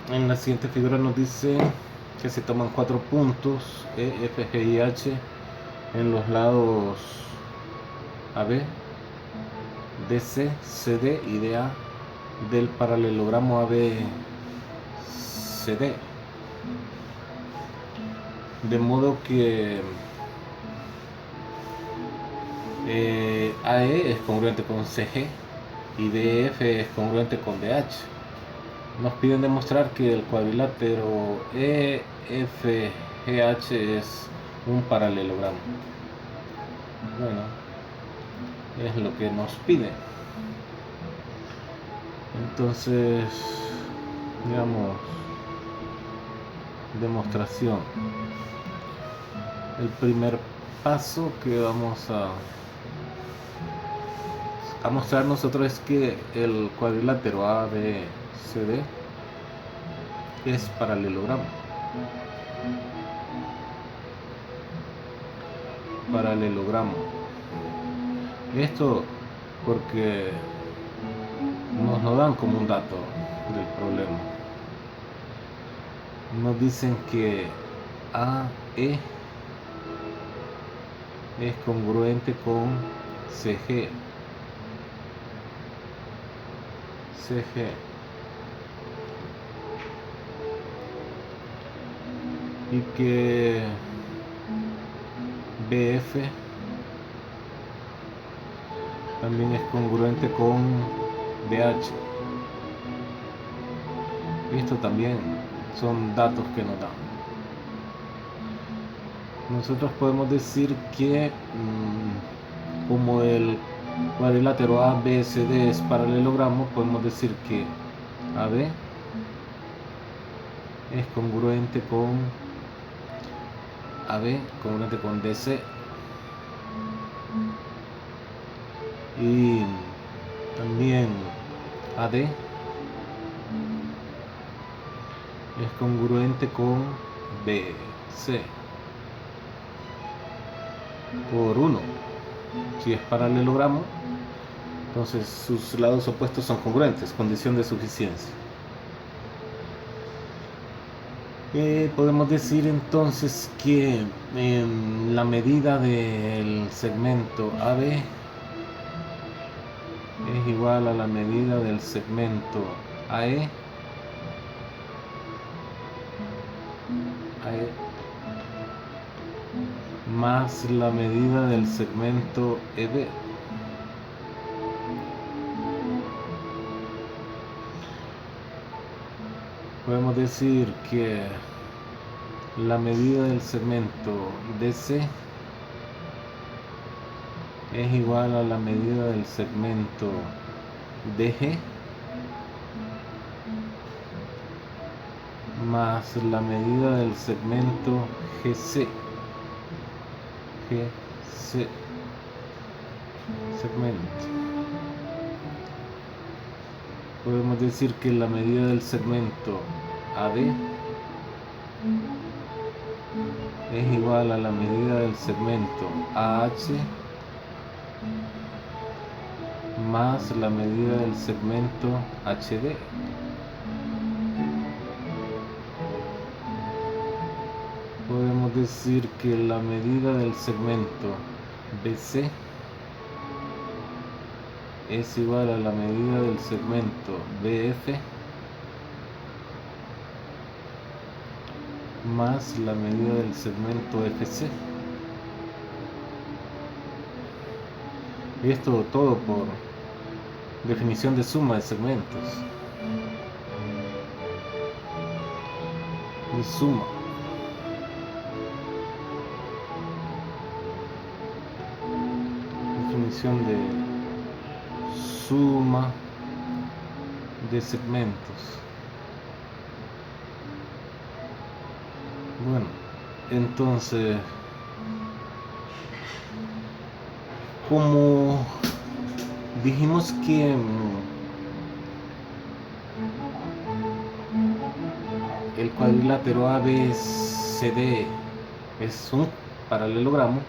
En la siguiente figura nos dice que se toman 4 puntos E, F, G y H en los lados AB, DC, CD y DA del paralelogramo ABCD, de modo que AE es congruente con CG y DF es congruente con DH. Nos piden demostrar que el cuadrilátero EFGH es un paralelogramo. Bueno, es lo que nos pide. Entonces, digamos, demostración. El primer paso que vamos a mostrar nosotros es que el cuadrilátero ABCD es paralelogramo. Esto porque nos dan como un dato del problema. Nos dicen que AE es congruente con CG. Y que BF también es congruente con DH. Esto también son datos que nos dan. Nosotros podemos decir que como el cuadrilátero ABCD es paralelogramo, podemos decir que AB es congruente con DC y también AD es congruente con BC por 1. Si es paralelogramo, entonces sus lados opuestos son congruentes, condición de suficiencia. Podemos decir entonces que la medida del segmento AB es igual a la medida del segmento AE más la medida del segmento EB. Podemos decir que la medida del segmento DC es igual a la medida del segmento DG más la medida del segmento GC. Segmento. Podemos decir que la medida del segmento AD es igual a la medida del segmento AH más la medida del segmento HD. Podemos decir que la medida del segmento BC es igual a la medida del segmento BF más la medida del segmento FC. Y esto todo por definición de suma de segmentos. De suma. Definición de suma de segmentos. Bueno, entonces, como dijimos que el cuadrilátero ABCD es un paralelogramo,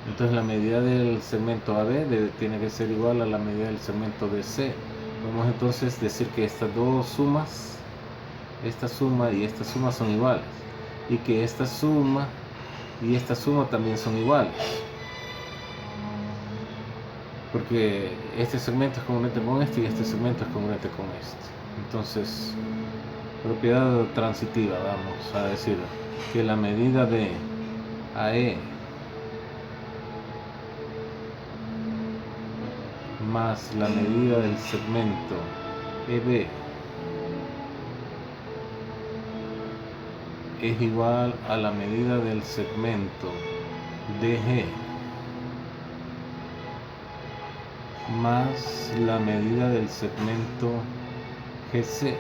entonces la medida del segmento AB tiene que ser igual a la medida del segmento DC. Podemos entonces decir que estas dos sumas esta suma y esta suma son iguales, y que esta suma y esta suma también son iguales, porque este segmento es congruente con este y este segmento es congruente con este. Entonces, propiedad transitiva, vamos a decir que la medida de AE más la medida del segmento EB es igual a la medida del segmento DG más la medida del segmento GC.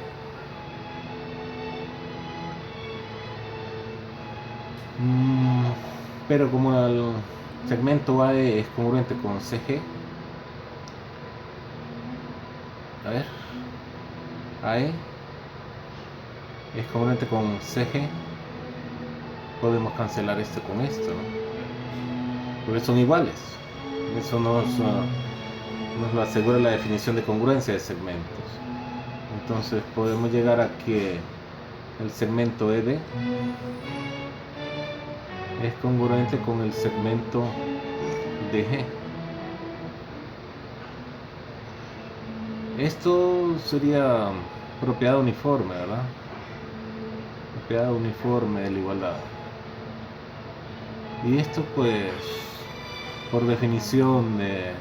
Pero como el segmento AE es congruente con CG, a ver, AE es congruente con CG, podemos cancelar esto con esto, ¿no? Porque son iguales. Eso nos lo asegura la definición de congruencia de segmentos. Entonces podemos llegar a que el segmento ED es congruente con el segmento DG. Esto sería propiedad uniforme, ¿verdad? Propiedad uniforme de la igualdad. Y esto pues por definición de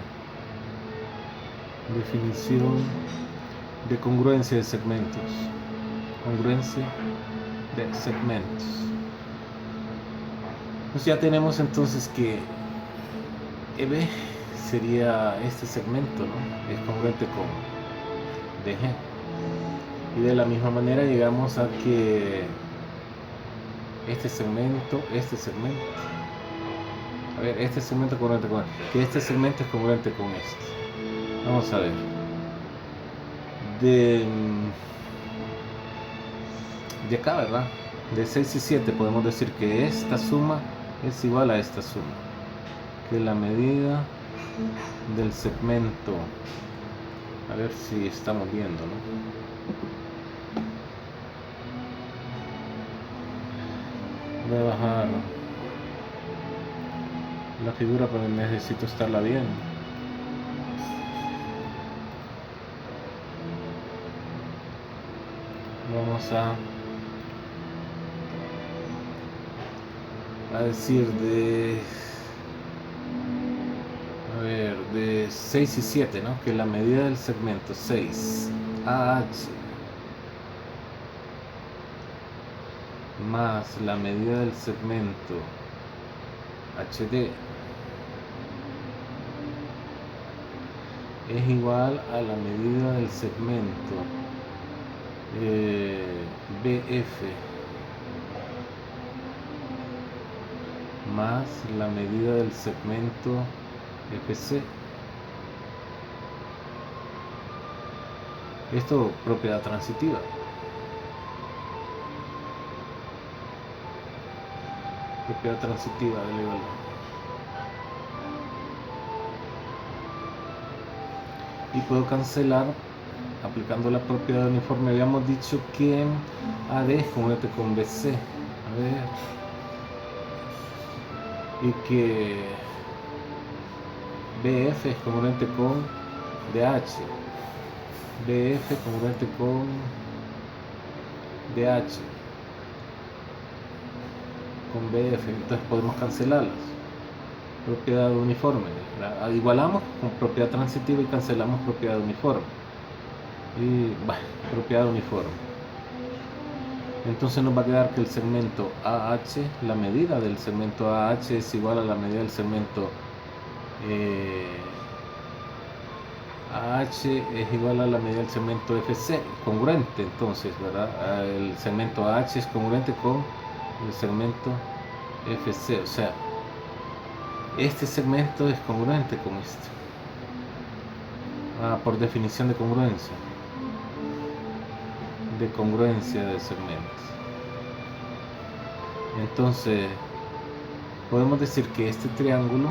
congruencia de segmentos. Congruencia de segmentos. Pues ya tenemos entonces que EB sería este segmento, ¿no? Es congruente con DG. Y de la misma manera llegamos a que este segmento, a ver, este segmento es congruente con que este segmento es congruente con este. Vamos a ver. De acá, ¿verdad? De 6 y 7 podemos decir que esta suma es igual a esta suma. Que la medida del segmento, a ver si estamos viendo, ¿no? Voy a bajar la figura porque necesito estarla viendo. Vamos a decir de 6 y 7, ¿no? Que la medida del segmento 6 AH más la medida del segmento HD es igual a la medida del segmento BF más la medida del segmento FC. Esto propiedad transitiva. Propiedad transitiva de la igualdad. Y puedo cancelar aplicando la propiedad uniforme. Habíamos dicho que AD es congruente con BC. A ver. Y que BF es congruente con DH. BF congruente con DH. Con BF. Entonces podemos cancelarlas. Propiedad uniforme. La igualamos con propiedad transitiva y cancelamos propiedad uniforme. Y bueno, propiedad uniforme. Entonces nos va a quedar que el segmento AH, la medida del segmento AH es igual a la medida del segmento AH es igual a la medida del segmento FC, congruente entonces, ¿verdad? El segmento AH es congruente con el segmento FC, o sea, este segmento es congruente con este. Por definición de congruencia de segmentos. Entonces podemos decir que este triángulo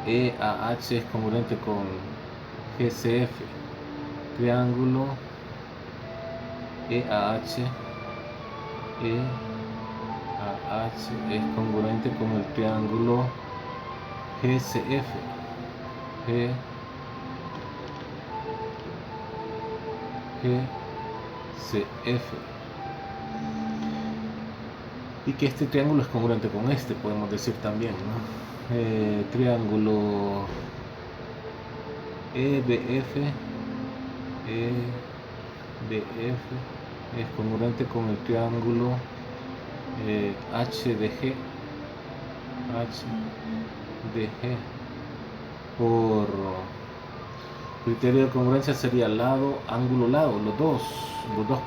EAH es congruente con GCF, triángulo EAH es congruente con el triángulo GCF. GCF. Y que este triángulo es congruente con este, podemos decir también, ¿no? Triángulo EBF es congruente con el triángulo HDG. Por criterio de congruencia sería lado, ángulo, lado, los dos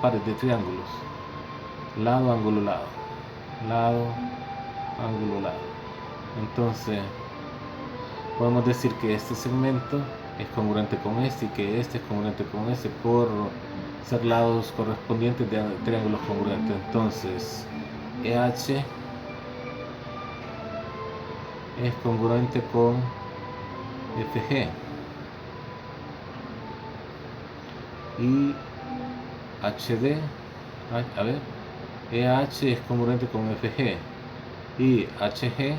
pares de triángulos. Lado, ángulo, lado. Lado, ángulo, lado. Entonces, podemos decir que este segmento es congruente con este y que este es congruente con este por ser lados correspondientes de triángulos congruentes. Entonces, EH es congruente con FG y HD, a ver, EH es congruente con FG y HG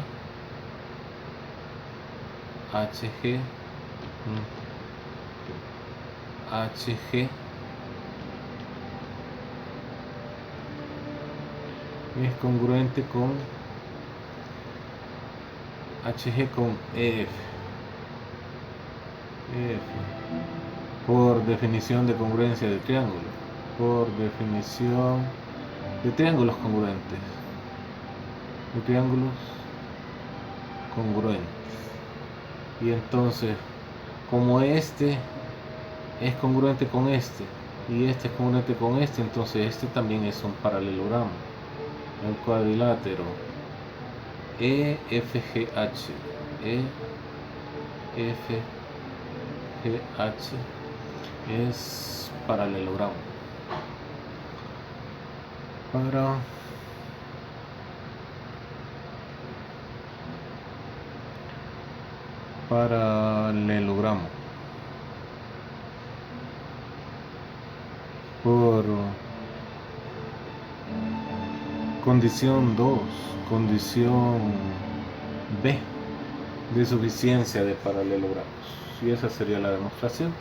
es congruente con HG con EF por definición de congruencia de triángulo, por definición de triángulos congruentes, de triángulos congruentes. Y entonces, como este es congruente con este y este es congruente con este, entonces este también es un paralelogramo. El cuadrilátero EFGH es paralelogramo. Paralelogramo. Por condición 2, condición B de suficiencia de paralelogramos. Y esa sería la demostración.